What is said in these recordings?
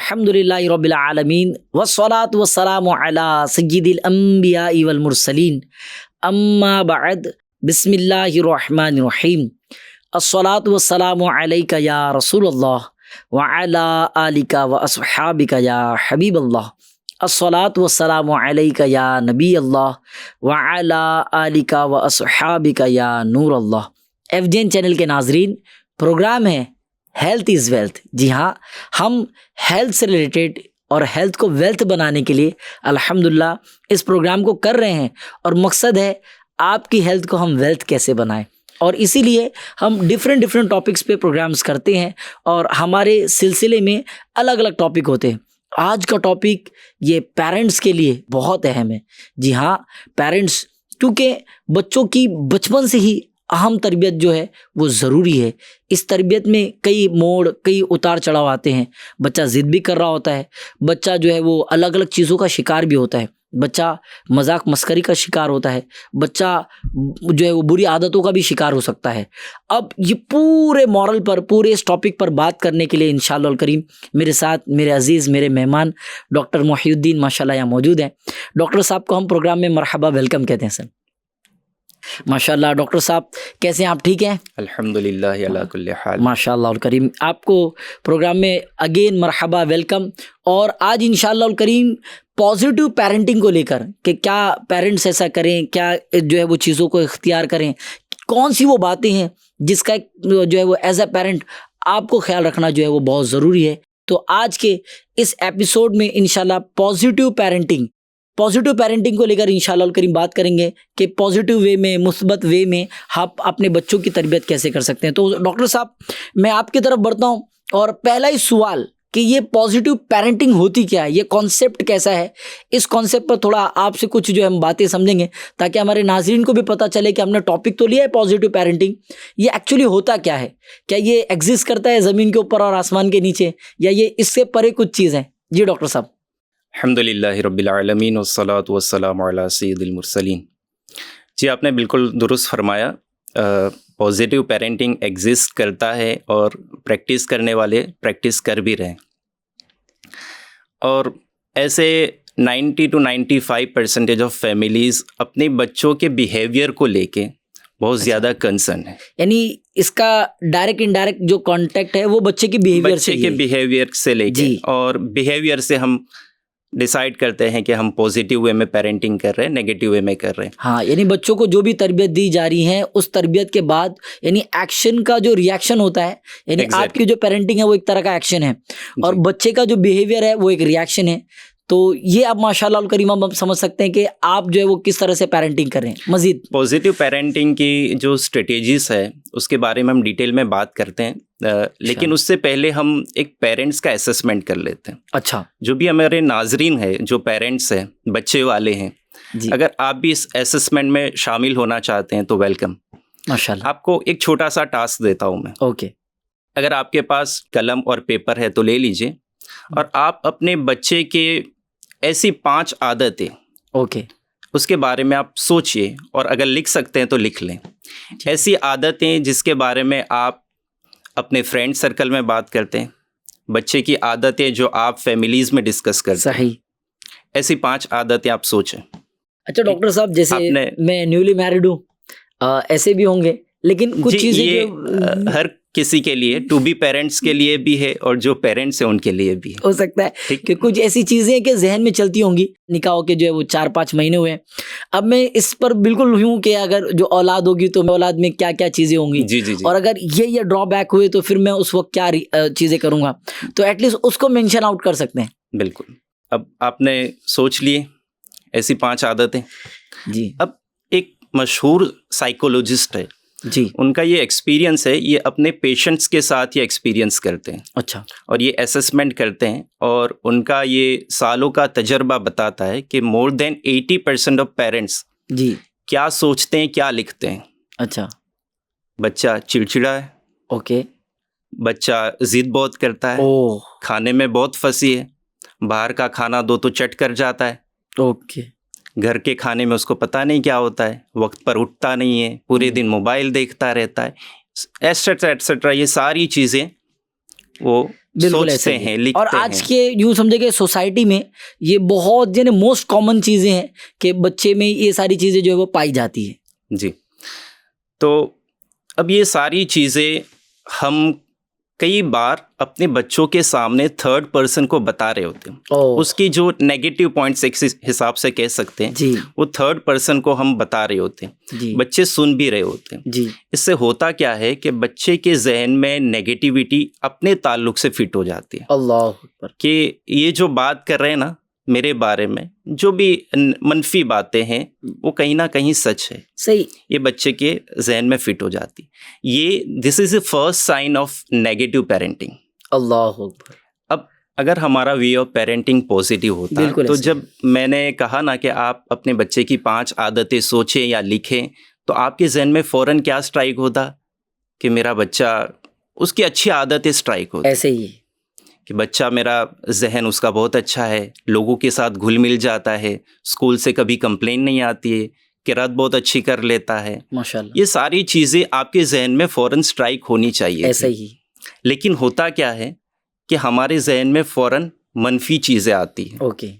अल्हम्दुलिल्लाहि रब्बिल आलमीन वस्सलातु वस्सलामु अला सय्यिदिल अंबियाइ वल मुरसलीन अम्मा बअद बिस्मिल्लाहिर रहमानिर रहीम अस्सलातु वस्सलामु अलैका या रसूलल्लाह व अला आलिका व अस्हाबिका या हबीबल्लाह अस्सलातु वस्सलामु अलैका या नबी अल्लाह व अला आलिका व अस्हाबिका या नूर अल्लाह। एफजेन चैनल के नाजरीन, प्रोग्राम है हेल्थ इज़ वेल्थ। जी हाँ, हम हेल्थ से रिलेटेड और हेल्थ को वेल्थ बनाने के लिए अल्हम्दुलिल्लाह इस प्रोग्राम को कर रहे हैं और मकसद है आपकी हेल्थ को हम वेल्थ कैसे बनाएं। और इसीलिए हम डिफरेंट टॉपिक्स पे प्रोग्राम्स करते हैं और हमारे सिलसिले में अलग अलग टॉपिक होते हैं। आज का टॉपिक ये पेरेंट्स के लिए बहुत अहम है। जी हाँ, पेरेंट्स, क्योंकि बच्चों की बचपन से ही अहम तरबियत जो है वो ज़रूरी है। इस तरबियत में कई मोड़, कई उतार चढ़ाव आते हैं। बच्चा ज़िद भी कर रहा होता है, बच्चा जो है वो अलग अलग चीज़ों का शिकार भी होता है, बच्चा मजाक मस्करी का शिकार होता है, बच्चा जो है वो बुरी आदतों का भी शिकार हो सकता है। अब ये पूरे मॉरल पर, पूरे इस टॉपिक पर बात करने के लिए इंशाअल्लाह करीम मेरे साथ मेरे अजीज़, मेरे मेहमान डॉक्टर मोहिउद्दीन माशाल्लाह यहाँ मौजूद हैं। डॉक्टर साहब को हम प्रोग्राम में मरहबा, वेलकम कहते हैं सर। माशाल्लाह डॉक्टर साहब, कैसे हैं आप? ठीक हैं? अल्हम्दुलिल्लाह अला कुल्ली हाल। माशाल्लाह अल करीम, आपको प्रोग्राम में अगेन मरहबा, वेलकम। और आज इंशाअल्लाह अल करीम पॉजिटिव पेरेंटिंग को लेकर कि क्या पेरेंट्स ऐसा करें, क्या जो है वो चीज़ों को इख्तियार करें, कौन सी वो बातें हैं जिसका जो है वो एज अ पेरेंट आपको ख्याल रखना जो है वो बहुत ज़रूरी है। तो आज के इस एपिसोड में इंशाल्लाह पॉजिटिव पेरेंटिंग को लेकर इंशाअल्लाह करीम बात करेंगे कि पॉजिटिव वे में, मुस्बत वे में आप अपने बच्चों की तरबियत कैसे कर सकते हैं। तो डॉक्टर साहब, मैं आपकी तरफ बढ़ता हूं और पहला ही सवाल कि ये पॉजिटिव पेरेंटिंग होती क्या है, ये कॉन्सेप्ट कैसा है, इस कॉन्सेप्ट पर थोड़ा आपसे कुछ जो हम बातें समझेंगे ताकि हमारे नाज़रीन को भी पता चले कि हमने टॉपिक तो लिया है पॉजिटिव पेरेंटिंग, ये एक्चुअली होता क्या है, क्या ये एग्जिस्ट करता है ज़मीन के ऊपर और आसमान के नीचे, या ये इससे परे कुछ चीज़ है? जी डॉक्टर साहब। अल्हम्दुलिल्लाहि रब्बिल आलमीन वस्सलातु वस्सलामु अला सय्यिदिल मुरसलीन। जी, आपने बिल्कुल दुरुस्त फरमाया। पॉजिटिव पेरेंटिंग एग्जिस्ट करता है और प्रैक्टिस करने वाले प्रैक्टिस कर भी रहे हैं। और ऐसे 90 to 95% ऑफ फैमिलीज़ अपने बच्चों के बिहेवियर को लेके बहुत ज़्यादा कंसर्न है। यानी इसका डायरेक्ट इनडायरेक्ट जो कांटेक्ट है वो बच्चे के बिहेवियर से लेके, और बिहेवियर से हम डिसाइड करते हैं कि हम पॉजिटिव वे में पेरेंटिंग कर रहे हैं, नेगेटिव वे में कर रहे हैं। हाँ, यानी बच्चों को जो भी तरबियत दी जा रही है उस तरबियत के बाद यानी एक्शन का जो रिएक्शन होता है, यानी आपकी जो पेरेंटिंग है वो एक तरह का एक्शन है और बच्चे का जो बिहेवियर है वो एक रिएक्शन है। तो ये आप माशाल्लाह अल करीम हम समझ सकते हैं कि आप जो है वो किस तरह से पेरेंटिंग कर रहे हैं। मजीद पॉजिटिव पेरेंटिंग की जो स्ट्रेटेजीज है उसके बारे में हम डिटेल में बात करते हैं, लेकिन उससे पहले हम एक पेरेंट्स का असेसमेंट कर लेते हैं। अच्छा, जो भी हमारे नाजरीन है, जो पेरेंट्स हैं, बच्चे वाले हैं, अगर आप भी इस असेसमेंट में शामिल होना चाहते हैं तो वेलकम। माशाल्लाह। आपको एक छोटा सा टास्क देता हूँ मैं। ओके। अगर आपके पास कलम और पेपर है तो ले लीजिए और आप अपने बच्चे के ऐसी 5 आदतें, ओके, उसके बारे में आप सोचिए और अगर लिख सकते हैं तो लिख लें। ऐसी आदतें जिसके बारे में आप अपने फ्रेंड सर्कल में बात करते हैं, बच्चे की आदतें जो आप फैमिलीज़ में डिस्कस करते हैं। सही। ऐसी 5 आदतें आप सोचें। अच्छा डॉक्टर साहब, जैसे मैं न्यूली मैरिड हूँ, ऐसे भी होंगे, लेकिन कुछ चीज़ें हर किसी के लिए, टू बी पेरेंट्स के लिए भी है और जो पेरेंट्स हैं उनके लिए भी हो सकता है कि कुछ ऐसी चीज़ें के जहन में चलती होंगी। निकाह के जो है वो 4-5 महीने हुए, अब मैं इस पर बिल्कुल हूँ कि अगर जो औलाद होगी तो औलाद में क्या क्या चीज़ें होंगी, जी। और अगर ये ड्रॉबैक हुए तो फिर मैं उस वक्त क्या चीज़ें करूँगा, तो एटलीस्ट उसको मेंशन आउट कर सकते हैं। बिल्कुल। अब आपने सोच लिए ऐसी 5 आदतें। जी। अब एक मशहूर साइकोलॉजिस्ट है जी, उनका ये एक्सपीरियंस है, ये अपने पेशेंट्स के साथ ये एक्सपीरियंस करते हैं। अच्छा। और ये असेसमेंट करते हैं और उनका ये सालों का तजर्बा बताता है कि मोर देन 80% ऑफ पेरेंट्स जी क्या सोचते हैं, क्या लिखते हैं। अच्छा। बच्चा चिड़चिड़ा है। ओके। बच्चा जिद बहुत करता है। खाने में बहुत फंसी है, बाहर का खाना दो तो चट कर जाता है। ओके। घर के खाने में उसको पता नहीं क्या होता है, वक्त पर उठता नहीं है, पूरे दिन मोबाइल देखता रहता है, एटसेट्रा एटसेट्रा। ये सारी चीज़ें वो बिल्कुल ऐसा सोचते ही है। हैं, लिखते और हैं। आज के यूँ समझे कि सोसाइटी में ये बहुत यानी मोस्ट कॉमन चीज़ें हैं कि बच्चे में ये सारी चीज़ें जो है वो पाई जाती है। जी, तो अब ये सारी चीज़ें हम कई बार अपने बच्चों के सामने थर्ड पर्सन को बता रहे होते हैं। ओह उसकी जो नेगेटिव पॉइंट्स एक हिसाब से कह सकते हैं, जी वो थर्ड पर्सन को हम बता रहे होते हैं, जी बच्चे सुन भी रहे होते हैं। जी इससे होता क्या है कि बच्चे के जहन में नेगेटिविटी अपने ताल्लुक से फिट हो जाती है अल्लाह अकबर। कि ये जो बात कर रहे हैं ना मेरे बारे में, जो भी मनफी बातें हैं वो कहीं ना कहीं सच है, सही। ये बच्चे के जहन में फिट हो जाती। ये this is the first sign of negative parenting. अल्लाह अकबर। अब अगर हमारा वे ऑफ पेरेंटिंग पॉजिटिव होता बिल्कुल तो ऐसे जब मैंने कहा ना कि आप अपने बच्चे की 5 आदतें सोचें या लिखें, तो आपके जहन में फ़ौरन क्या स्ट्राइक होता कि मेरा बच्चा, उसकी अच्छी आदतें स्ट्राइक होती ऐसे ही है। कि बच्चा मेरा जहन उसका बहुत अच्छा है, लोगों के साथ घुल मिल जाता है, स्कूल से कभी कंप्लेन नहीं आती है, किरात बहुत अच्छी कर लेता है। माशाल्लाह। ये सारी चीज़ें आपके जहन में फ़ौरन स्ट्राइक होनी चाहिए ऐसा थी। ही। लेकिन होता क्या है कि हमारे जहन में फ़ौरन मनफी चीज़ें आती हैं। ओके।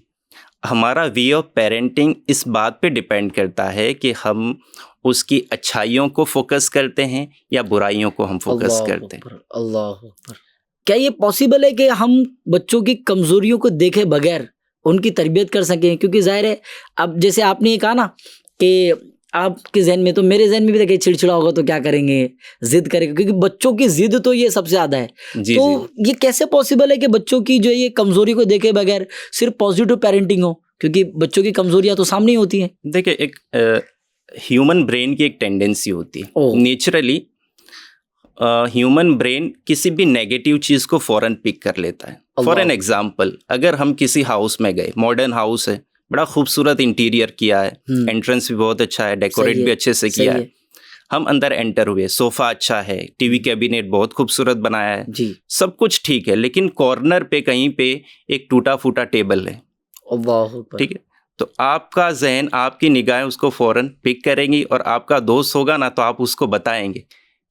हमारा वे ऑफ पेरेंटिंग इस बात पे डिपेंड करता है कि हम उसकी अच्छाइयों को फोकस करते हैं या बुराइयों को हम फोकस अल्लाह करते हैं। अकबर, अल्लाह अकबर। क्या ये पॉसिबल है कि हम बच्चों की कमजोरियों को देखे बगैर उनकी तरबियत कर सकें? क्योंकि जाहिर है अब जैसे आपने ये कहा ना कि आपके जहन में, तो मेरे जहन में भी देखिए चिड़चिड़ा होगा तो क्या करेंगे, जिद करेंगे, क्योंकि बच्चों की जिद तो ये सबसे ज्यादा है। जी तो जी। ये कैसे पॉसिबल है कि बच्चों की जो ये कमजोरी को देखे बगैर सिर्फ पॉजिटिव पेरेंटिंग हो? क्योंकि बच्चों की कमजोरियां तो सामने ही होती हैं। देखिए, एक ह्यूमन ब्रेन की एक टेंडेंसी होती है ओह। नेचुरली। ह्यूमन ब्रेन किसी भी नेगेटिव चीज़ को फ़ौरन पिक कर लेता है। फॉर एन एग्जाम्पल, अगर हम किसी हाउस में गए, मॉडर्न हाउस है, बड़ा खूबसूरत इंटीरियर किया है, एंट्रेंस भी बहुत अच्छा है, डेकोरेट भी अच्छे से किया है, हम अंदर एंटर हुए, सोफ़ा अच्छा है, टीवी कैबिनेट बहुत खूबसूरत बनाया है जी। सब कुछ ठीक है, लेकिन कॉर्नर पे कहीं पे एक टूटा फूटा टेबल है। अल्लाह अकबर। ठीक है, तो आपका जहन, आपकी निगाहें उसको फ़ौरन पिक करेंगी और आपका दोस्त होगा ना तो आप उसको बताएंगे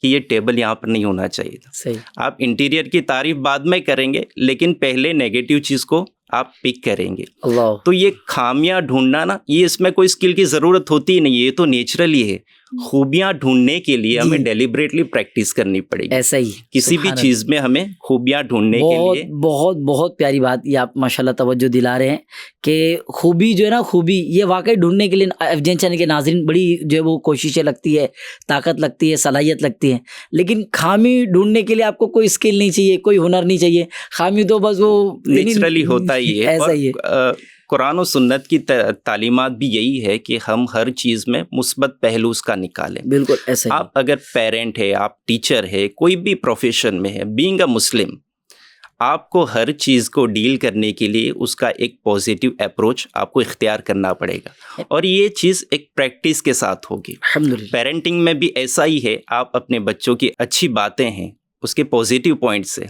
कि ये टेबल यहाँ पर नहीं होना चाहिए था। सही। आप इंटीरियर की तारीफ बाद में करेंगे, लेकिन पहले नेगेटिव चीज़ को आप पिक करेंगे। अल्लाह। तो ये खामियां ढूंढना ना, ये इसमें कोई स्किल की ज़रूरत होती ही नहीं है, ये तो नेचुरली है। खूबियां ढूंढने के लिए हमें डेलिबरेटली प्रैक्टिस करनी पड़ेगी। ऐसा ही किसी भी चीज़ में हमें खूबियां ढूंढने के बहुत लिए। बहुत बहुत प्यारी बात ये आप माशाल्लाह तवज्जो दिला रहे हैं कि खूबी जो है ना, खूबी ये वाकई ढूंढने के लिए एफजेन चैनल के नाज़रीन बड़ी जो है वो कोशिशें लगती है, ताकत लगती है, सलाहियत लगती है, लेकिन खामी ढूंढने के लिए आपको कोई स्किल नहीं चाहिए, कोई हुनर नहीं चाहिए। खामी तो बस वो नेचुरली होता ही है। ऐसा ही है। और कुरान और सुन्नत की तालीमात भी यही है कि हम हर चीज़ में मुस्बत पहलू उसका निकालें। बिल्कुल ऐसा ही। आप अगर पेरेंट है, आप टीचर है, कोई भी प्रोफेशन में है, बीइंग अ मुस्लिम, आपको हर चीज़ को डील करने के लिए उसका एक पॉजिटिव अप्रोच आपको इख्तियार करना पड़ेगा, और ये चीज़ एक प्रैक्टिस के साथ होगी। अल्हम्दुलिल्लाह। पेरेंटिंग में भी ऐसा ही है, आप अपने बच्चों की अच्छी बातें हैं, उसके पॉजिटिव पॉइंट से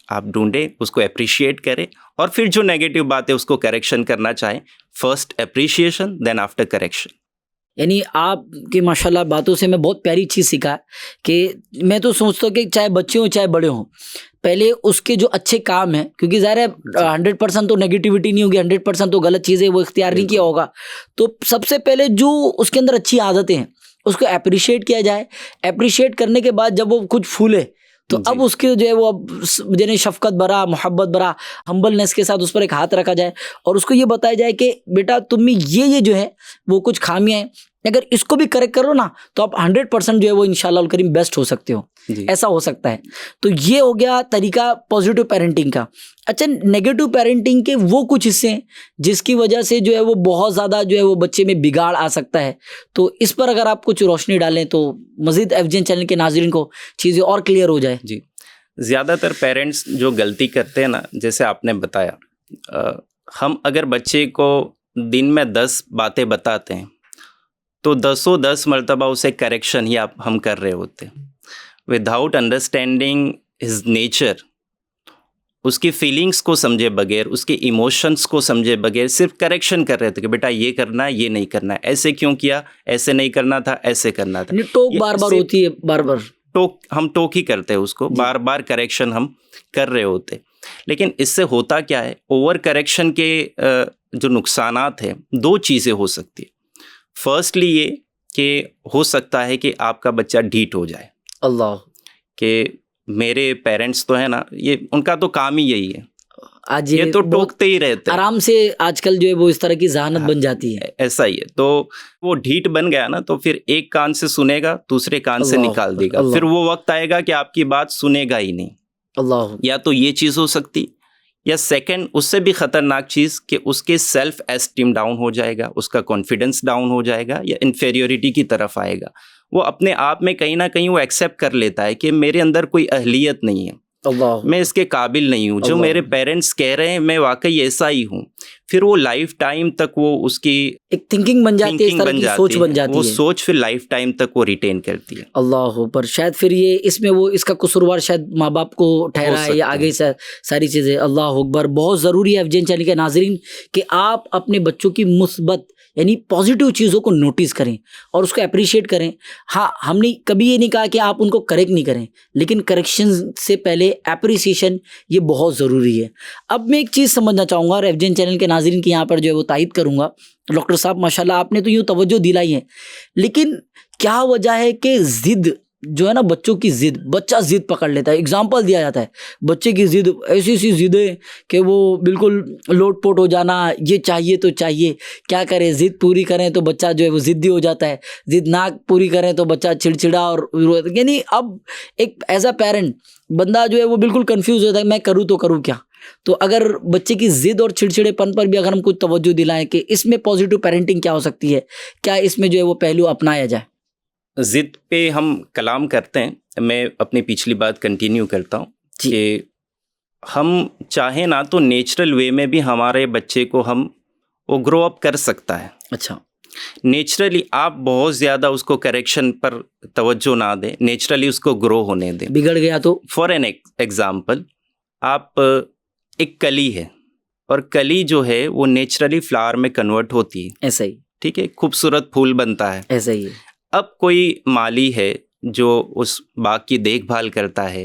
आप ढूंढें, उसको अप्रिशिएट करें, और फिर जो नेगेटिव बात है उसको करेक्शन करना चाहें। First appreciation, then after correction. यानी आपकी माशाल्लाह बातों से मैं बहुत प्यारी चीज़ सीखा कि मैं तो सोचता हूँ कि चाहे बच्चे हों चाहे बड़े हों, पहले उसके जो अच्छे काम हैं, क्योंकि ज़ाहिर है 100% तो नेगेटिविटी नहीं होगी, 100% तो गलत चीज़ें वो इख्तियार नहीं किया होगा। तो सबसे पहले जो उसके अंदर अच्छी आदतें हैं उसको अप्रिशिएट किया जाए। अप्रिशिएट करने के बाद जब वो कुछ फूले तो अब उसके जो है वो अब यानी शफकत भरा, मोहब्बत भरा, हम्बलनेस के साथ उस पर एक हाथ रखा जाए और उसको ये बताया जाए कि बेटा तुम में ये जो है वो कुछ खामियां हैं, अगर इसको भी करेक्ट करो ना तो आप 100% जो है वो इंशाल्लाह अल करीम बेस्ट हो सकते हो। ऐसा हो सकता है। तो ये हो गया तरीका पॉजिटिव पेरेंटिंग का। अच्छा, नेगेटिव पेरेंटिंग के वो कुछ हिस्से हैं जिसकी वजह से जो है वो बहुत ज़्यादा जो है वो बच्चे में बिगाड़ आ सकता है, तो इस पर अगर आप कुछ रोशनी डालें तो मज़ीद एफजेन चैनल के नाज़रीन को चीज़ें और क्लियर हो जाए। जी, ज़्यादातर पेरेंट्स जो गलती करते हैं ना, जैसे आपने बताया, हम अगर बच्चे को दिन में 10 बातें बताते हैं तो 10 मरतबा उसे करेक्शन ही हम कर रहे होते हैं, विदाउट अंडरस्टैंडिंग हिज नेचर। उसकी फीलिंग्स को समझे बगैर, उसके इमोशंस को समझे बगैर सिर्फ करेक्शन कर रहे थे कि बेटा ये करना है, ये नहीं करना है, ऐसे क्यों किया, ऐसे नहीं करना था, ऐसे करना था। टोक बार बार होती है, बार बार हम टोक ही करते हैं उसको, बार बार करेक्शन हम कर रहे होते। लेकिन इससे होता क्या है, ओवर करेक्शन के जो नुकसानात हैं, दो चीज़ें हो सकती है। फर्स्टली ये कि हो सकता है कि आपका बच्चा ढीठ हो जाए, अल्लाह, कि मेरे पेरेंट्स तो है ना, ये उनका तो काम ही यही है, आज ये तो टोकते ही रहते हैं आराम से आजकल जो है वो इस तरह की जहानत बन जाती है। ऐसा ही है। तो वो ढीठ बन गया ना, तो फिर एक कान से सुनेगा, दूसरे कान से अल्लाह निकाल अकबर, देगा, अल्लाह। फिर वो वक्त आएगा कि आपकी बात सुनेगा ही नहीं। अल्लाह, या तो ये चीज़ हो सकती, या सेकंड उससे भी ख़तरनाक चीज़ कि उसके सेल्फ एस्टीम डाउन हो जाएगा, उसका कॉन्फिडेंस डाउन हो जाएगा, या इन्फेरियोरिटी की तरफ आएगा। वो अपने आप में कहीं ना कहीं वो एक्सेप्ट कर लेता है कि मेरे अंदर कोई अहलियत नहीं है, अल्लाह, मैं इसके काबिल नहीं हूँ, जो अल्लाह। मेरे पेरेंट्स कह रहे हैं मैं वाकई ऐसा ही हूँ। फिर वो लाइफ टाइम तक वो उसकी एक थिंकिंग बन जाती है, इस तरह की सोच बन जाती वो है। सोच फिर लाइफ टाइम तक वो रिटेन करती है। अल्लाह, पर शायद फिर ये इसमें वो इसका कसूरवार शायद माँ बाप को ठहरा है, या आगे से सारी चीज़ें। अल्लाह अकबर। बहुत ज़रूरी है एफजेन चैनल के नाजरीन कि आप अपने बच्चों की मुस्बत यानी पॉजिटिव चीज़ों को नोटिस करें और उसको अप्रिशिएट करें। हाँ, हमने कभी ये नहीं कहा कि आप उनको करेक्ट नहीं करें, लेकिन करेक्शन से पहले अप्रिसिएशन ये बहुत ज़रूरी है। अब मैं एक चीज़ समझना चाहूँगा और एफजेन चैनल के नाजरीन की यहाँ पर जो है वो तायद करूँगा। डॉक्टर साहब माशाल्लाह आपने तो यूँ तवज्जो दिलाई है, लेकिन क्या वजह है कि ज़िद जो है ना, बच्चों की ज़िद, बच्चा ज़िद पकड़ लेता है। एग्जाम्पल दिया जाता है, बच्चे की ज़िद ऐसी ऐसी ज़िदें कि वो बिल्कुल लोटपोट हो जाना, ये चाहिए तो चाहिए, क्या करें, ज़िद पूरी करें तो बच्चा जो है वो ज़िद्दी हो जाता है, ज़िद ना पूरी करें तो बच्चा चिड़चिड़ा और यानी अब एक एज अ पेरेंट बंदा जो है वो बिल्कुल कन्फ्यूज़ होता है, मैं करूँ तो करूँ क्या। तो अगर बच्चे की ज़िद और चिड़चिड़ेपन पर भी अगर हम कुछ तवज्जो दिलाएं कि इसमें पॉजिटिव पेरेंटिंग क्या हो सकती है, क्या इसमें जो है वो पहलू अपनाया जाए। ज़िद पे हम कलाम करते हैं, मैं अपनी पिछली बात कंटिन्यू करता हूँ कि हम चाहें ना तो नेचुरल वे में भी हमारे बच्चे को हम वो ग्रो अप कर सकता है। अच्छा, नेचुरली आप बहुत ज़्यादा उसको करेक्शन पर तवज्जो ना दें, नेचुरली उसको ग्रो होने दें। बिगड़ गया तो फॉर एन एग्ज़ाम्पल, आप एक कली है और कली जो है वो नेचुरली फ्लावर में कन्वर्ट होती है, ऐसा ही, ठीक है, खूबसूरत फूल बनता है। ऐसा ही है। अब कोई माली है जो उस बाग की देखभाल करता है,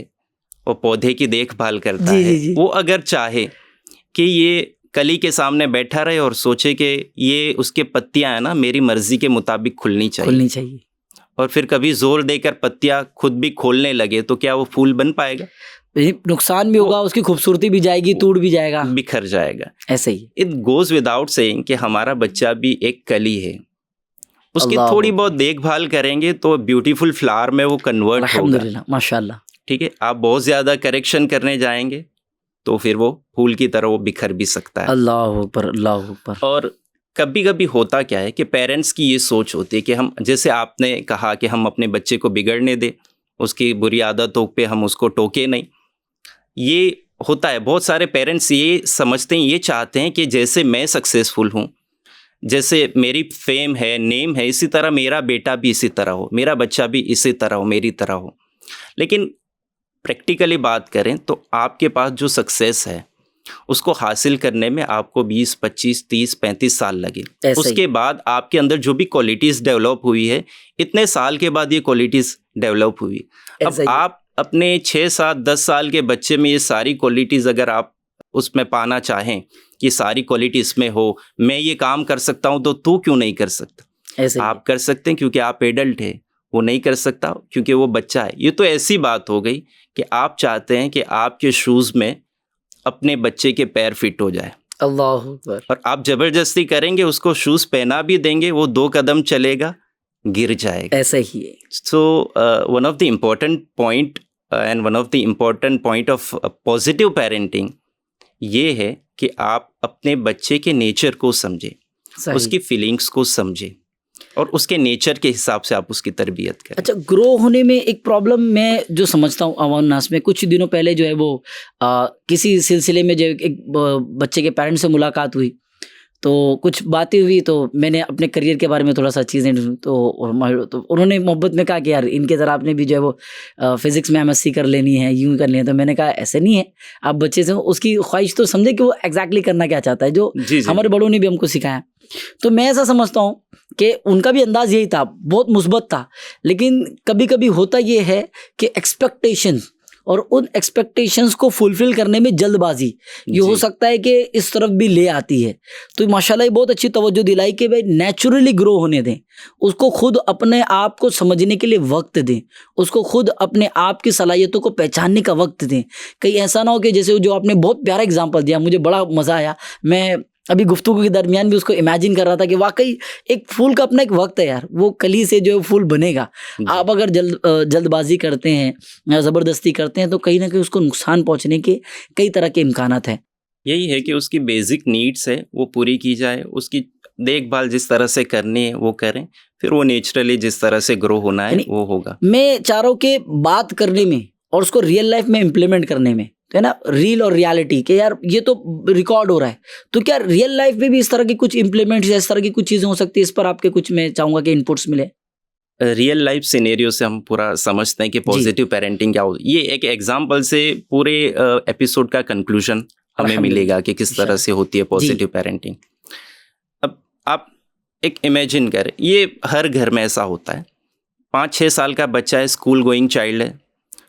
वो पौधे की देखभाल करता है, जी। वो अगर चाहे कि ये कली के सामने बैठा रहे और सोचे कि ये उसके पत्तियां हैं ना मेरी मर्जी के मुताबिक खुलनी चाहिए, और फिर कभी जोर देकर पत्तियां खुद भी खोलने लगे, तो क्या वो फूल बन पाएगा? नुकसान भी होगा, उसकी खूबसूरती भी जाएगी, टूट भी जाएगा, बिखर जाएगा। ऐसे ही इट गोज विदाउट सेइंग कि हमारा बच्चा भी एक कली है, उसकी थोड़ी बहुत देखभाल करेंगे तो ब्यूटीफुल फ्लावर में वो कन्वर्ट होगा। अल्हम्दुलिल्लाह, माशाल्लाह। ठीक है, आप बहुत ज़्यादा करेक्शन करने जाएंगे तो फिर वो फूल की तरह वो बिखर भी सकता है। अल्लाह अकबर, अल्लाह अकबर। और कभी कभी होता क्या है कि पेरेंट्स की ये सोच होती है कि हम, जैसे आपने कहा कि हम अपने बच्चे को बिगड़ने दें, उसकी बुरी आदतों पे हम उसको टोके नहीं। ये होता है, बहुत सारे पेरेंट्स ये समझते हैं, ये चाहते हैं कि जैसे मैं सक्सेसफुल हूँ, जैसे मेरी फेम है, नेम है, इसी तरह मेरा बेटा भी इसी तरह हो, मेरा बच्चा भी इसी तरह हो, मेरी तरह हो। लेकिन प्रैक्टिकली बात करें तो आपके पास जो सक्सेस है उसको हासिल करने में आपको 20, 25, 30, 35 साल लगे। उसके बाद आपके अंदर जो भी क्वालिटीज़ डेवलप हुई है, इतने साल के बाद ये क्वालिटीज़ डेवलप हुई। अब आप अपने 6, 7, 10 साल के बच्चे में ये सारी क्वालिटीज़ अगर आप उसमें पाना चाहें कि सारी क्वालिटी इसमें हो, मैं ये काम कर सकता हूँ, तो तू क्यों नहीं कर सकता? आप कर सकते हैं क्योंकि आप एडल्ट है, वो नहीं कर सकता क्योंकि वो बच्चा है। ये तो ऐसी बात हो गई कि आप चाहते हैं कि आपके शूज़ में अपने बच्चे के पैर फिट हो जाए, अल्लाह अकबर, और आप ज़बरदस्ती करेंगे, उसको शूज़ पहना भी देंगे, वो 2 कदम चलेगा, गिर जाएगा। ऐसा ही है। So one of the important point and one of the important point of positive parenting ये है कि आप अपने बच्चे के नेचर को समझें, उसकी फीलिंग्स को समझें और उसके नेचर के हिसाब से आप उसकी तरबियत करें। अच्छा, ग्रो होने में एक प्रॉब्लम मैं जो समझता हूँ अवाम नास में, कुछ दिनों पहले जो है वो किसी सिलसिले में जो एक बच्चे के पेरेंट्स से मुलाकात हुई, तो कुछ बातें हुई, तो मैंने अपने करियर के बारे में थोड़ा सा चीज़ें तो उन्होंने मोहब्बत में कहा कि यार इनके तरह आपने भी जो है वो फिज़िक्स में MSc कर लेनी है, यूँ करनी है। तो मैंने कहा ऐसे नहीं है, आप बच्चे से उसकी ख्वाहिश तो समझे कि वो एग्जैक्टली करना क्या चाहता है, जो हमारे बड़ों ने भी हमको सिखाया। तो मैं ऐसा समझता हूँ कि उनका भी अंदाज यही था, बहुत मुस्बत था। लेकिन कभी कभी होता ये है कि एक्सपेक्टेशंस और उन एक्सपेक्टेशंस को फुलफिल करने में जल्दबाजी ये हो सकता है कि इस तरफ भी ले आती है। तो माशाल्लाह ये बहुत अच्छी तवज्जो दिलाई कि भाई नेचुरली ग्रो होने दें, उसको खुद अपने आप को समझने के लिए वक्त दें, उसको खुद अपने आप की सलाहियतों को पहचानने का वक्त दें। कहीं ऐसा ना हो कि जैसे जो आपने बहुत प्यारा एग्जाम्पल दिया, मुझे बड़ा मज़ा आया। मैं अभी गुफ्तगू के दरमियान भी उसको इमेजिन कर रहा था कि वाकई एक फूल का अपना एक वक्त है यार, वो कली से जो फूल बनेगा। आप अगर जल्दबाजी करते हैं या ज़बरदस्ती करते हैं तो कहीं ना कहीं उसको नुकसान पहुंचने के कई तरह के इम्कानात हैं। यही है कि उसकी बेसिक नीड्स है वो पूरी की जाए, उसकी देखभाल जिस तरह से करनी है वो करें, फिर वो नेचुरली जिस तरह से ग्रो होना है वो होगा। मैं चाह रहा हूं कि बात करने में और उसको रियल लाइफ में इम्प्लीमेंट करने में, तो है ना, रील और रियलिटी के यार ये तो रिकॉर्ड हो रहा है, तो क्या रियल लाइफ में भी इस तरह की कुछ इम्प्लीमेंट या इस तरह की कुछ चीज़ें हो सकती है? इस पर आपके कुछ मैं चाहूँगा कि इनपुट्स मिले। रियल लाइफ सिनेरियो से हम पूरा समझते हैं कि पॉजिटिव पेरेंटिंग क्या हो। ये एक एग्जांपल से पूरे एपिसोड का कंक्लूजन हमें मिलेगा कि किस तरह से होती है पॉजिटिव पेरेंटिंग। अब आप एक इमेजिन करें, ये हर घर में ऐसा होता है। 5-6 साल का बच्चा है, स्कूल गोइंग चाइल्ड है,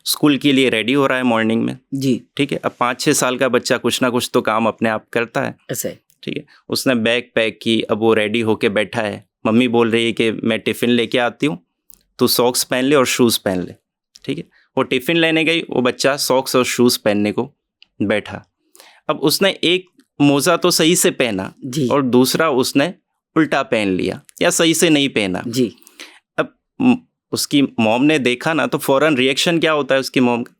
स्कूल के लिए रेडी हो रहा है मॉर्निंग में, जी ठीक है। अब 5-6 साल का बच्चा कुछ ना कुछ तो काम अपने आप करता है, ऐसा है, ठीक है। उसने बैग पैक की, अब वो रेडी होके बैठा है, मम्मी बोल रही है कि मैं टिफ़िन लेके आती हूँ, तो सॉक्स पहन ले और शूज़ पहन ले, ठीक है। वो टिफ़िन लेने गई, वो बच्चा सॉक्स और शूज़ पहनने को बैठा। अब उसने एक मोज़ा तो सही से पहना और दूसरा उसने उल्टा पहन लिया या सही से नहीं पहना जी। अब उसकी मॉम ने देखा ना, तो फ़ौरन रिएक्शन क्या होता है उसकी मॉम का,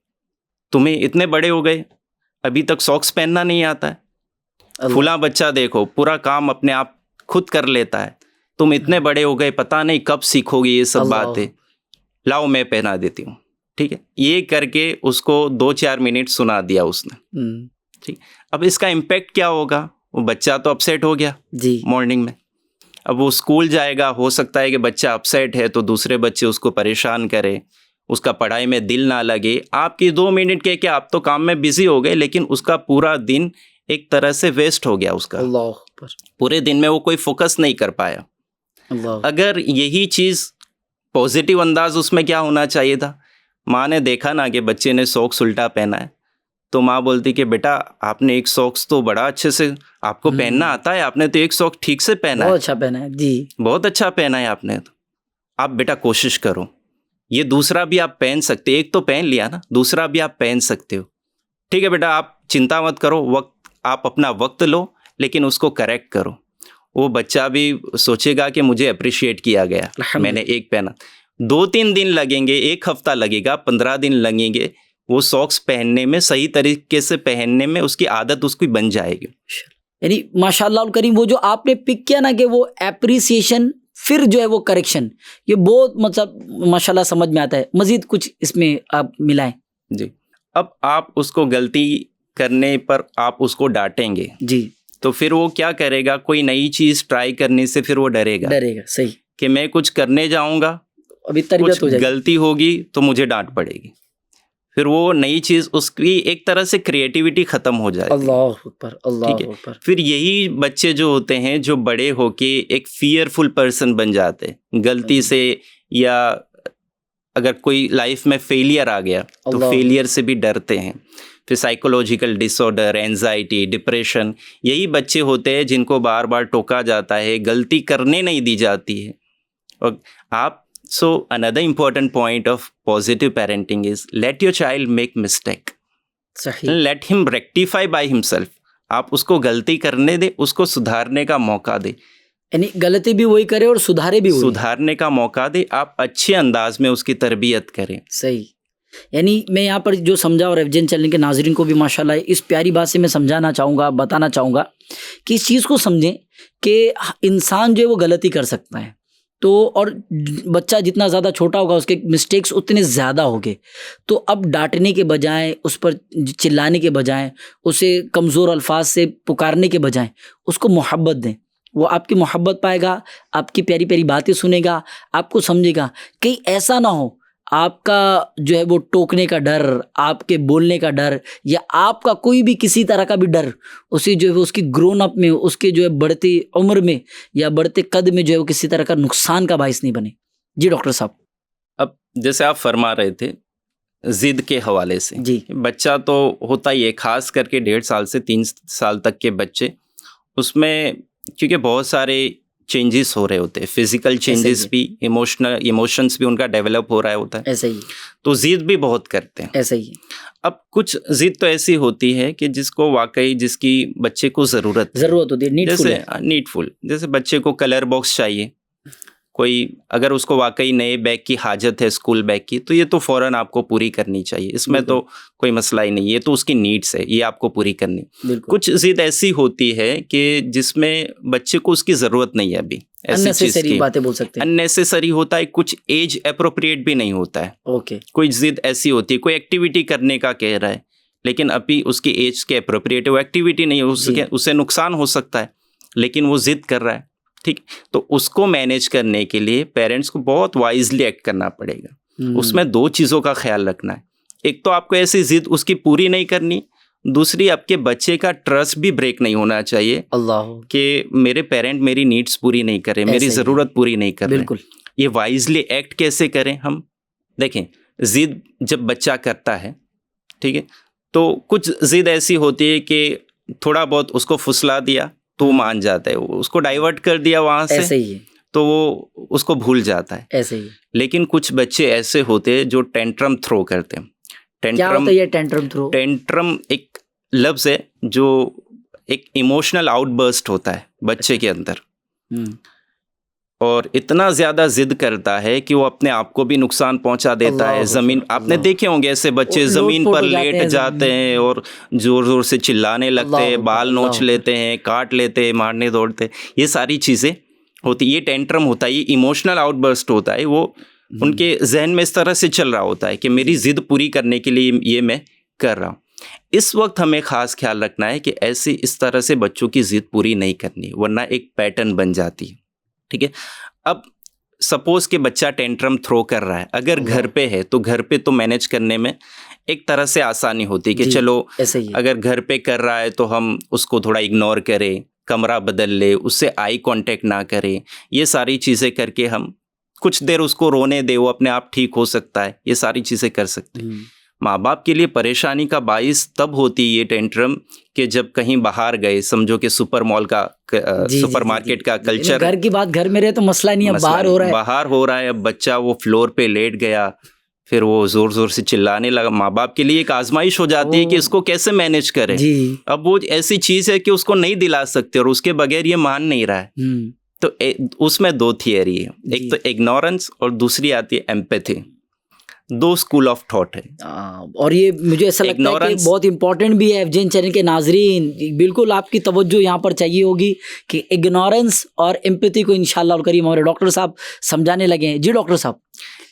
तुम्हें इतने बड़े हो गए अभी तक सॉक्स पहनना नहीं आता है, फुला बच्चा देखो पूरा काम अपने आप खुद कर लेता है, तुम इतने बड़े हो गए पता नहीं कब सीखोगे ये सब बातें, लाओ मैं पहना देती हूँ, ठीक है। ये करके उसको 2-4 मिनट सुना दिया उसने, ठीक। अब इसका इम्पैक्ट क्या होगा, वो बच्चा तो अपसेट हो गया जी मॉर्निंग में। अब वो स्कूल जाएगा, हो सकता है कि बच्चा अपसेट है तो दूसरे बच्चे उसको परेशान करें, उसका पढ़ाई में दिल ना लगे। आपकी 2 मिनट के कि आप तो काम में बिजी हो गए, लेकिन उसका पूरा दिन एक तरह से वेस्ट हो गया उसका। पूरे दिन में वो कोई फोकस नहीं कर पाया। अगर यही चीज़ पॉजिटिव अंदाज उसमें क्या होना चाहिए था, माँ ने देखा ना कि बच्चे ने सॉक्स उल्टा पहना है, तो माँ बोलती कि बेटा आपने एक सॉक्स तो बड़ा अच्छे से आपको पहनना आता है, आपने तो एक सॉक्स ठीक से पहना है, बहुत अच्छा पहना है जी, बहुत अच्छा पहना है आपने, तो आप बेटा कोशिश करो, ये दूसरा भी आप पहन सकते, एक तो पहन लिया ना, दूसरा भी आप पहन सकते हो, ठीक है बेटा आप चिंता मत करो, वक्त आप अपना वक्त लो, लेकिन उसको करेक्ट करो। वो बच्चा भी सोचेगा कि मुझे अप्रिशिएट किया गया, मैंने एक पहना। 2-3 दिन लगेंगे, 1 हफ्ता लगेगा, 15 दिन लगेंगे, वो सॉक्स पहनने में, सही तरीके से पहनने में उसकी आदत उसकी बन जाएगी। यानी माशाल्लाह करीम, वो जो आपने पिक किया ना कि वो एप्रिसिएशन फिर जो है वो करेक्शन, ये बहुत मतलब माशाल्लाह समझ में आता है। मजीद कुछ इसमें आप मिलाएं जी। अब आप उसको गलती करने पर आप उसको डांटेंगे जी, तो फिर वो क्या करेगा, कोई नई चीज़ ट्राई करने से फिर वो डरेगा, सही कि मैं कुछ करने जाऊँगा, अभी तरबियत हो जाएगी, गलती होगी तो मुझे डांट पड़ेगी, फिर वो नई चीज़ उसकी एक तरह से क्रिएटिविटी ख़त्म हो जाएगी। अल्लाह अकबर, अल्लाह अकबर। फिर यही बच्चे जो होते हैं जो बड़े होके एक फियरफुल पर्सन बन जाते हैं गलती से, या अगर कोई लाइफ में फेलियर आ गया तो फेलियर से भी डरते हैं। फिर साइकोलॉजिकल डिसऑर्डर, एंजाइटी, डिप्रेशन, यही बच्चे होते हैं जिनको बार बार टोका जाता है, गलती करने नहीं दी जाती है। और आप So another important point of positive parenting is let your child make mistake. And let him rectify by himself. आप उसको गलती करने दे, उसको सुधारने का मौका दे, यानी गलती भी वही करे और सुधारे भी वही, सुधारने का मौका दे, आप अच्छे अंदाज में उसकी तरबियत करें। सही। यानी मैं यहाँ पर जो समझा और एफजेन चैनल के नाजरीन को भी माशाल्लाह इस प्यारी बात से मैं समझाना चाहूँगा, बताना चाहूँगा कि इस चीज़ को समझें कि इंसान जो है वो गलती कर सकता है, तो और बच्चा जितना ज़्यादा छोटा होगा उसके मिस्टेक्स उतने ज़्यादा होंगे। तो अब डांटने के बजाय, उस पर चिल्लाने के बजाय, उसे कमज़ोर अल्फाज से पुकारने के बजाय उसको मोहब्बत दें, वो आपकी मोहब्बत पाएगा, आपकी प्यारी प्यारी बातें सुनेगा, आपको समझेगा। कहीं ऐसा ना हो आपका जो है वो टोकने का डर, आपके बोलने का डर, या आपका कोई भी किसी तरह का भी डर उसे जो है वो उसकी ग्रोन अप में, उसके जो है बढ़ती उम्र में या बढ़ते कद में जो है वो किसी तरह का नुकसान का बाइस नहीं बने। जी डॉक्टर साहब। अब जैसे आप फरमा रहे थे जिद के हवाले से, जी। बच्चा तो होता ही है, खास करके 1.5 साल से 3 साल तक के बच्चे, उसमें क्योंकि बहुत सारे चेंजेस हो रहे होते हैं, फिजिकल चेंजेस भी, इमोशंस भी उनका डेवलप हो रहा होता है, ऐसा ही तो जिद भी बहुत करते हैं। ऐसा ही अब कुछ जिद तो ऐसी होती है कि जिसको वाकई जिसकी बच्चे को ज़रूरत होती है, नीडफुल जैसे है। नीडफुल, जैसे बच्चे को कलर बॉक्स चाहिए, कोई अगर उसको वाकई नए बैग की हाजत है, स्कूल बैग की, तो ये तो फ़ौरन आपको पूरी करनी चाहिए, इसमें तो कोई मसला ही नहीं, ये तो उसकी नीड्स है, ये आपको पूरी करनी। कुछ जिद ऐसी होती है कि जिसमें बच्चे को उसकी ज़रूरत नहीं है अभी, ऐसी चीज़ की बातें बोल सकते हैं, अननेसेसरी होता है, कुछ एज अप्रोप्रिएट भी नहीं होता है। ओके। कोई जिद ऐसी होती है, कोई एक्टिविटी करने का कह रहा है लेकिन अभी उसकी एज के अप्रोप्रिएट वो एक्टिविटी नहीं है, उससे नुकसान हो सकता है, लेकिन वो जिद कर रहा है, ठीक। तो उसको मैनेज करने के लिए पेरेंट्स को बहुत वाइजली एक्ट करना पड़ेगा। उसमें 2 चीज़ों का ख्याल रखना है। एक तो आपको ऐसी जिद उसकी पूरी नहीं करनी, दूसरी आपके बच्चे का ट्रस्ट भी ब्रेक नहीं होना चाहिए अल्लाह कि मेरे पेरेंट मेरी नीड्स पूरी नहीं कर रहे, मेरी ज़रूरत पूरी नहीं कर रहे। बिल्कुल। ये वाइजली एक्ट कैसे करें हम? देखें, जिद जब बच्चा करता है, ठीक है, तो कुछ जिद ऐसी होती है कि थोड़ा बहुत उसको फुसला दिया तो मान जाता है, उसको डाइवर्ट कर दिया वहाँ से, ऐसे ही है, तो वो उसको भूल जाता है। ऐसे ही। लेकिन कुछ बच्चे ऐसे होते हैं जो टेंट्रम थ्रो करते हैं। क्या होता है ये टेंट्रम थ्रो? टेंट्रम एक लफ्ज़ है जो एक इमोशनल आउटबर्स्ट होता है बच्चे के अंदर, और इतना ज़्यादा जिद करता है कि वो अपने आप को भी नुकसान पहुंचा देता है। ज़मीन, आपने देखे होंगे ऐसे बच्चे ज़मीन पर लेट जाते हैं और ज़ोर ज़ोर से चिल्लाने लगते हैं, बाल नोच लेते हैं, काट लेते हैं, मारने दौड़ते हैं, ये सारी चीज़ें होती। ये टेंट्रम होता है, ये इमोशनल आउटबर्स्ट होता है। वो उनके जहन में इस तरह से चल रहा होता है कि मेरी जिद पूरी करने के लिए ये मैं कर रहा हूँ। इस वक्त हमें ख़ास ख्याल रखना है कि ऐसे इस तरह से बच्चों की जिद पूरी नहीं करनी, वरना एक पैटर्न बन जाती है, ठीक है। अब सपोज कि बच्चा टेंट्रम थ्रो कर रहा है, अगर घर पे है तो घर पे तो मैनेज करने में एक तरह से आसानी होती है कि चलो अगर घर पे कर रहा है तो हम उसको थोड़ा इग्नोर करें, कमरा बदल ले, उससे आई कांटेक्ट ना करें, ये सारी चीज़ें करके हम कुछ देर उसको रोने दे, वो अपने आप ठीक हो सकता है, ये सारी चीज़ें कर सकते हैं। माँ बाप के लिए परेशानी का बाइस तब होती है ये टेंट्रम कि जब कहीं बाहर गए, समझो कि सुपर मॉल का सुपरमार्केट का कल्चर, घर की बात घर में रहे तो मसला नहीं है, बाहर हो रहा है, अब बच्चा वो फ्लोर पे लेट गया, फिर वो जोर जोर से चिल्लाने लगा। माँ बाप के लिए एक आजमाइश हो जाती है कि इसको कैसे मैनेज करें। अब वो ऐसी चीज़ है कि उसको नहीं दिला सकते और उसके बगैर ये मान नहीं रहा है। तो उसमें 2 थियरी है, एक तो इग्नोरेंस और दूसरी आती है एम्पैथी। 2 स्कूल ऑफ थॉट है, और ये मुझे ऐसा लगता है कि बहुत इंपॉर्टेंट भी है। एफजेन चैनल के नाजरीन, बिल्कुल आपकी तवज्जो यहाँ पर चाहिए होगी कि इग्नोरेंस और एम्पैथी को इंशाअल्लाह करीम हमारे डॉक्टर साहब समझाने लगे हैं। जी डॉक्टर साहब।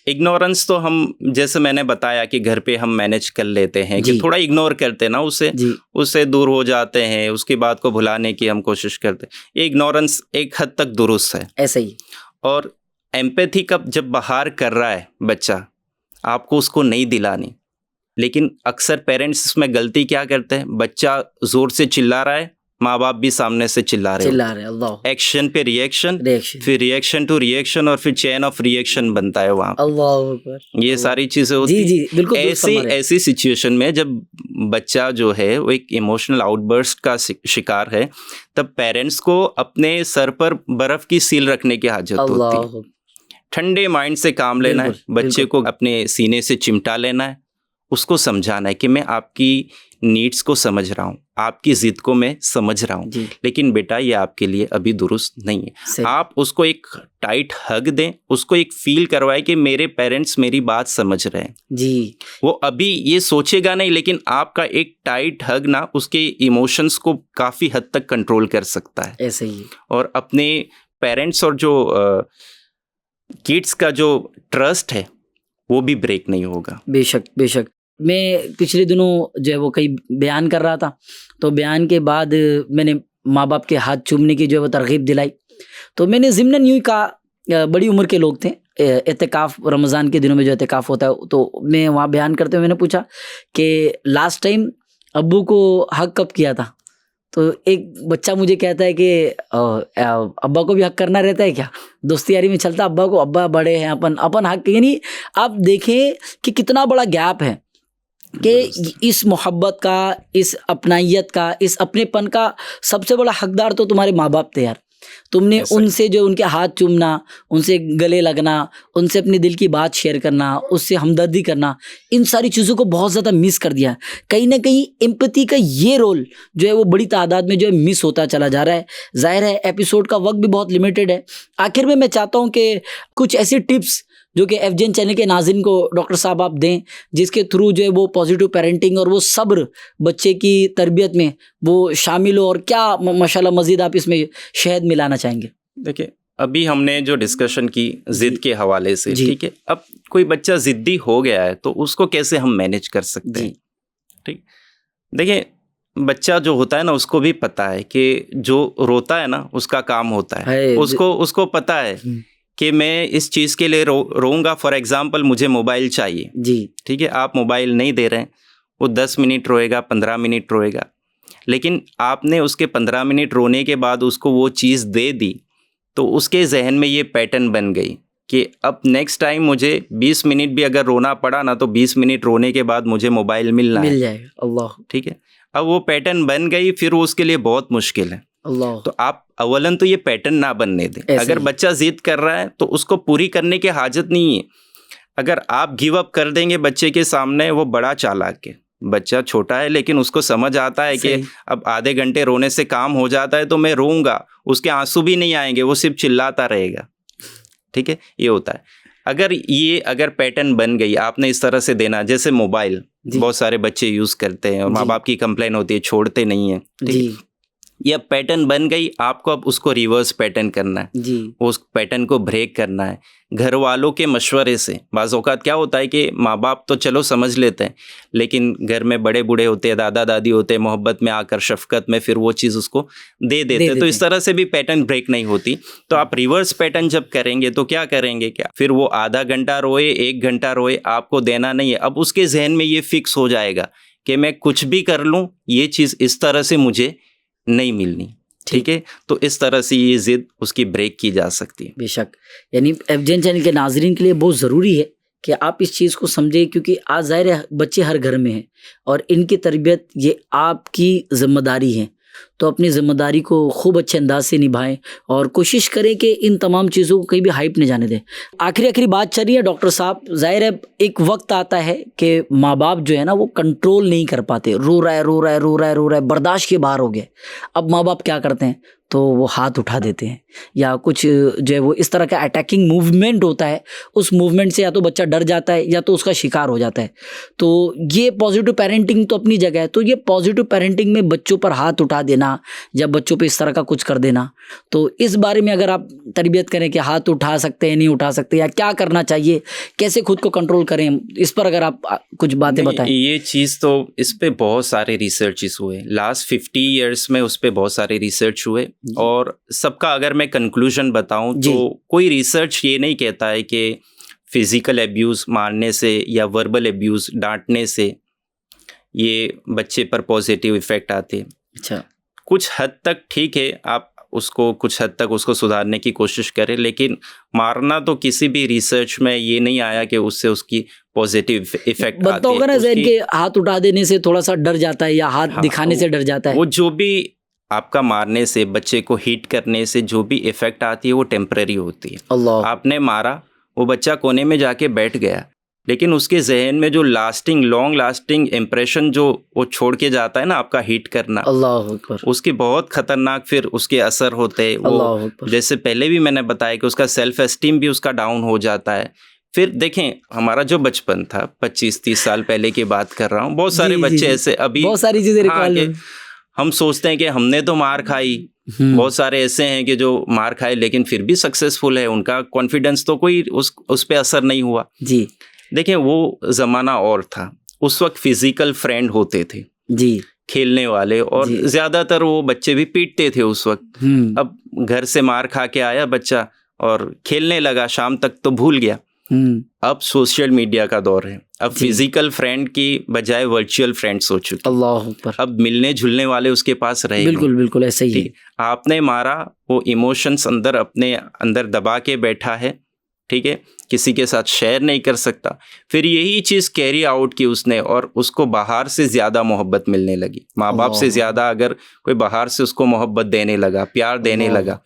इग्नोरेंस तो हम, जैसे मैंने बताया कि घर पे हम मैनेज कर लेते हैं कि थोड़ा इग्नोर करते हैं ना, उससे दूर हो जाते हैं, उसकी बात को भुलाने की हम कोशिश करते हैं। ये इग्नोरेंस एक हद तक दुरुस्त है, ऐसा ही। और एम्पैथी कब जब बाहर कर रहा है बच्चा, आपको उसको नहीं दिलानी। लेकिन अक्सर पेरेंट्स इसमें गलती क्या करते हैं, बच्चा जोर से चिल्ला रहा है, माँ बाप भी सामने से चिल्ला रहे हैं, अल्लाह, एक्शन पे रिएक्शन, फिर रिएक्शन टू रिएक्शन, और फिर चेन ऑफ रिएक्शन बनता है वहाँ। अल्लाह, ये सारी चीजें होती हैं। ऐसी सिचुएशन में जब बच्चा जो है वो एक इमोशनल आउटबर्स्ट का शिकार है, तब पेरेंट्स को अपने सर पर बर्फ की सील रखने की हाजत होती है। ठंडे माइंड से काम लेना है, बच्चे को अपने सीने से चिमटा लेना है, उसको समझाना है कि मैं आपकी नीड्स को समझ रहा हूँ, आपकी जिद को मैं समझ रहा हूँ, लेकिन बेटा ये आपके लिए अभी दुरुस्त नहीं है। आप उसको एक टाइट हग दें, उसको एक फील करवाएं कि मेरे पेरेंट्स मेरी बात समझ रहे हैं जी। वो अभी ये सोचेगा नहीं, लेकिन आपका एक टाइट हग ना उसके इमोशंस को काफ़ी हद तक कंट्रोल कर सकता है। ऐसे ही। और अपने पेरेंट्स और जो किड्स का जो ट्रस्ट है वो भी ब्रेक नहीं होगा। बेशक बेशक। मैं पिछले दिनों जो है वो कहीं बयान कर रहा था, तो बयान के बाद मैंने माँ बाप के हाथ चूमने की जो है वो तरगीब दिलाई। तो मैंने ज़िम्नन यूँ ही कहा, बड़ी उम्र के लोग थे, एतिकाफ़ रमज़ान के दिनों में जो एतिकाफ़ होता है, तो मैं वहाँ बयान करते हुए मैंने पूछा कि लास्ट टाइम अब्बू को हक कब किया था? तो एक बच्चा मुझे कहता है कि अब्बा को भी हक करना रहता है क्या? दोस्ती यारी में चलता, अब्बा को, अब्बा बड़े हैं, अपन हक। यानी आप देखें कि कितना बड़ा गैप है कि इस मोहब्बत का, इस अपनाइयत का, इस अपनेपन का सबसे बड़ा हकदार तो तुम्हारे माँ बाप थे यार। तुमने उनसे जो उनके हाथ चूमना, उनसे गले लगना, उनसे अपने दिल की बात शेयर करना, उससे हमदर्दी करना, इन सारी चीज़ों को बहुत ज़्यादा मिस कर दिया। कहीं ना कहीं एम्पैथी का ये रोल जो है वो बड़ी तादाद में जो है मिस होता चला जा रहा है। जाहिर है एपिसोड का वक्त भी बहुत लिमिटेड है। आखिर में मैं चाहता हूँ कि कुछ ऐसी टिप्स जो कि FJN चैनल के नाज़रीन को डॉक्टर साहब आप दें, जिसके थ्रू जो है वो पॉजिटिव पेरेंटिंग और वो सब्र बच्चे की तरबियत में वो शामिल हो, और क्या माशाल्लाह मज़ीद आप इसमें शहद मिलाना चाहेंगे? देखिए, अभी हमने जो डिस्कशन की ज़िद के हवाले से, ठीक है, अब कोई बच्चा ज़िद्दी हो गया है तो उसको कैसे हम मैनेज कर सकते हैं? ठीक, देखिए, बच्चा जो होता है ना, उसको भी पता है कि जो रोता है ना उसका काम होता है, उसको पता है कि मैं इस चीज़ के लिए रोऊंगा। फॉर एग्जांपल, मुझे मोबाइल चाहिए जी, ठीक है, आप मोबाइल नहीं दे रहे हैं, वो 10 मिनट रोएगा, 15 मिनट रोएगा, लेकिन आपने उसके 15 मिनट रोने के बाद उसको वो चीज़ दे दी, तो उसके जहन में ये पैटर्न बन गई कि अब नेक्स्ट टाइम मुझे 20 मिनट भी अगर रोना पड़ा ना, तो 20 मिनट रोने के बाद मुझे मोबाइल मिल जाएगा। अल्लाह, ठीक है। अब वो पैटर्न बन गई, फिर वो उसके लिए बहुत मुश्किल है। अल्लाह, तो आप अवलन तो ये पैटर्न ना बनने दें। अगर बच्चा जिद कर रहा है तो उसको पूरी करने की हाजत नहीं है। अगर आप गिव अप कर देंगे बच्चे के सामने, वो बड़ा चालाक है, बच्चा छोटा है लेकिन उसको समझ आता है कि अब आधे घंटे रोने से काम हो जाता है, तो मैं रोऊंगा, उसके आंसू भी नहीं आएंगे, वो सिर्फ चिल्लाता रहेगा। ठीक है, ये होता है। अगर पैटर्न बन गई, आपने इस तरह से देना, जैसे मोबाइल बहुत सारे बच्चे यूज़ करते हैं और माँ बाप की कंप्लेन होती है, छोड़ते नहीं है, ठीक, ये पैटर्न बन गई, आपको अब उसको रिवर्स पैटर्न करना है जी, उस पैटर्न को ब्रेक करना है घर वालों के मशवरे से। बाज़ औक़ात क्या होता है कि माँ बाप तो चलो समझ लेते हैं, लेकिन घर में बड़े बूढ़े होते हैं, दादा दादी होते हैं, मोहब्बत में आकर, शफ़क़त में फिर वो चीज़ उसको दे देते हैं। तो इस तरह से भी पैटर्न ब्रेक नहीं होती। तो आप रिवर्स पैटर्न जब करेंगे तो क्या करेंगे, क्या फिर वो आधा घंटा रोए, 1 घंटा रोए, आपको देना नहीं है। अब उसके जहन में ये फिक्स हो जाएगा कि मैं कुछ भी कर लूँ, ये चीज़ इस तरह से मुझे नहीं मिलनी। ठीक है, तो इस तरह से ये ज़िद उसकी ब्रेक की जा सकती है। बेशक, यानी FJN चैनल के नाजरीन के लिए बहुत ज़रूरी है कि आप इस चीज़ को समझें, क्योंकि आज ज़ाहिर है बच्चे हर घर में हैं और इनकी तरबियत ये आपकी ज़िम्मेदारी है। तो अपनी ज़िम्मेदारी को खूब अच्छे अंदाज से निभाएं और कोशिश करें कि इन तमाम चीज़ों को कहीं भी हाइप नहीं जाने दें। आखिरी बात चल रही है डॉक्टर साहब, ज़ाहिर है एक वक्त आता है कि माँ बाप जो है ना वो कंट्रोल नहीं कर पाते, रो रहा है, बर्दाश्त के बाहर हो गए। अब माँ बाप क्या करते हैं, तो वो हाथ उठा देते हैं या कुछ जो है वो इस तरह का अटैकिंग मूवमेंट होता है, उस मूवमेंट से या तो बच्चा डर जाता है या तो उसका शिकार हो जाता है। तो ये पॉजिटिव पेरेंटिंग तो अपनी जगह है। तो ये पॉजिटिव पेरेंटिंग में बच्चों पर हाथ उठा देना या बच्चों पे इस तरह का कुछ कर देना, तो इस बारे में अगर आप तरबियत करें कि हाथ उठा सकते हैं, नहीं उठा सकते, या क्या करना चाहिए, कैसे खुद को कंट्रोल करें, इस पर अगर आप कुछ बातें बताएं। ये चीज़ तो इस पे बहुत सारे रिसर्चेस हुए, लास्ट 50 ईयर्स में उस पर बहुत सारे रिसर्च हुए, और सबका अगर मैं कंक्लूजन बताऊं तो कोई रिसर्च ये नहीं कहता है कि फिज़िकल एब्यूज़, मारने से या वर्बल एब्यूज़, डांटने से ये बच्चे पर पॉजिटिव इफ़ेक्ट आते हैं। अच्छा, कुछ हद तक ठीक है, आप उसको कुछ हद तक उसको सुधारने की कोशिश करें, लेकिन मारना तो किसी भी रिसर्च में ये नहीं आया कि उससे उसकी पॉजिटिव इफेक्ट आती है। होगा ना जहन के हाथ उठा देने से थोड़ा सा डर जाता है या हाथ दिखाने से डर जाता है। वो जो भी आपका मारने से, बच्चे को हिट करने से जो भी इफेक्ट आती है वो टेम्परेरी होती है। अल्लाह, आपने मारा, वो बच्चा कोने में जाके बैठ गया, लेकिन उसके जहन में जो लॉन्ग लास्टिंग इम्प्रेशन जो वो छोड़ के जाता है ना आपका हिट करना, अल्लाह अकबर, उसके बहुत खतरनाक फिर उसके असर होते हैं। वो जैसे पहले भी मैंने बताया कि उसका सेल्फ एस्टीम भी उसका डाउन हो जाता है। फिर देखें, हमारा जो बचपन था, 25-30 साल पहले की बात कर रहा हूँ, बहुत सारे बच्चे ऐसे अभी बहुत सारी चीजें रिकॉल हम सोचते हैं कि हमने तो मार खाई, बहुत सारे ऐसे हैं कि जो मार खाए लेकिन फिर भी सक्सेसफुल है, उनका कॉन्फिडेंस तो कोई उस पे असर नहीं हुआ जी। देखें, वो ज़माना और था, उस वक्त फिज़िकल फ्रेंड होते थे जी, खेलने वाले, और जी। ज़्यादातर वो बच्चे भी पीटते थे उस वक्त। अब घर से मार खा के आया बच्चा और खेलने लगा, शाम तक तो भूल गया। अब सोशल मीडिया का दौर है, अब जी। फिजिकल फ्रेंड की बजाय वर्चुअल फ्रेंड्स हो चुके। अल्लाह अकबर। अब मिलने जुलने वाले उसके पास रहे बिल्कुल बिल्कुल ऐसा ही है। ठीक है, आपने मारा, वो इमोशंस अंदर अपने अंदर दबा के बैठा है, ठीक है, किसी के साथ शेयर नहीं कर सकता। फिर यही चीज़ कैरी आउट की उसने, और उसको बाहर से ज़्यादा मोहब्बत मिलने लगी, माँ बाप से ज़्यादा अगर कोई बाहर से उसको मोहब्बत देने लगा, प्यार देने लगा,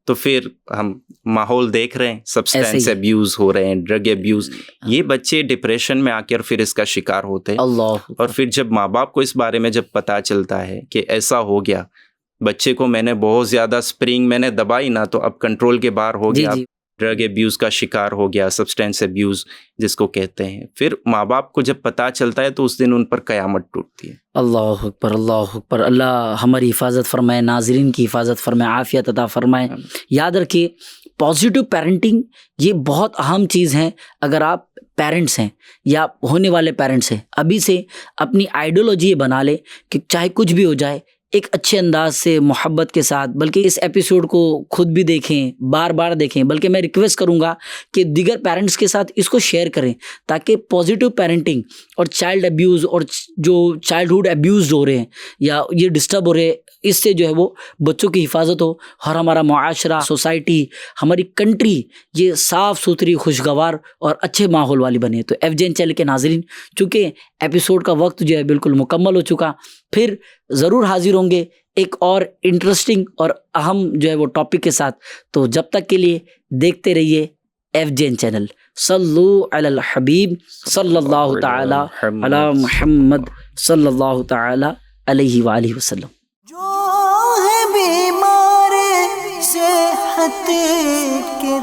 तो फिर हम माहौल देख रहे हैं, सब्सटेंस अब्यूज़ हो रहे हैं, ड्रग अब्यूज़, ये बच्चे डिप्रेशन में आकर फिर इसका शिकार होते हैं। और फिर जब माँ बाप को इस बारे में जब पता चलता है कि ऐसा हो गया, बच्चे को मैंने बहुत ज़्यादा स्प्रिंग मैंने दबाई ना, तो अब कंट्रोल के बाहर हो गया, ड्रग एब्यूज़ का शिकार हो गया, सब्सटेंस एब्यूज़ जिसको कहते हैं। फिर माँ बाप को जब पता चलता है तो उस दिन उन पर क़यामत टूटती है। अल्लाह अकबर, अल्लाह अकबर। अल्लाह हमारी हिफाजत फरमाए, नाज़रीन की हिफाजत फरमाए, आफ़ियत अता फरमाए। याद रखिए, पॉजिटिव पेरेंटिंग ये बहुत अहम चीज़ है। अगर आप पेरेंट्स हैं या होने वाले पेरेंट्स हैं, अभी से अपनी आइडियोलॉजी बना ले कि चाहे कुछ भी हो जाए, एक अच्छे अंदाज से मोहब्बत के साथ, बल्कि इस एपिसोड को खुद भी देखें, बार बार देखें, बल्कि मैं रिक्वेस्ट करूंगा कि दीगर पेरेंट्स के साथ इसको शेयर करें, ताकि पॉजिटिव पेरेंटिंग और चाइल्ड अब्यूज़ और जो चाइल्डहुड अब्यूज़ हो रहे हैं या ये डिस्टर्ब हो रहे हैं, इससे जो है वो बच्चों की हिफाजत हो, और हमारा मुआशरा, सोसाइटी, हमारी कंट्री ये साफ़ सुथरी, खुशगवार और अच्छे माहौल वाली बने। तो FJN चैनल के नाज़रीन, चूँकि एपिसोड का वक्त जो है बिल्कुल मुकम्मल हो चुका, फिर ज़रूर हाजिर होंगे एक और इंटरेस्टिंग और अहम जो है वो टॉपिक के साथ। तो जब तक के लिए देखते रहिए FJN चैनल। सल्लु अलल हबीब सल्लल्लाहु ताला अला मुहम्मद सल्लल्लाहु ताला अलैहि वालिहि वसल्लम। जो है बीमार सेहत के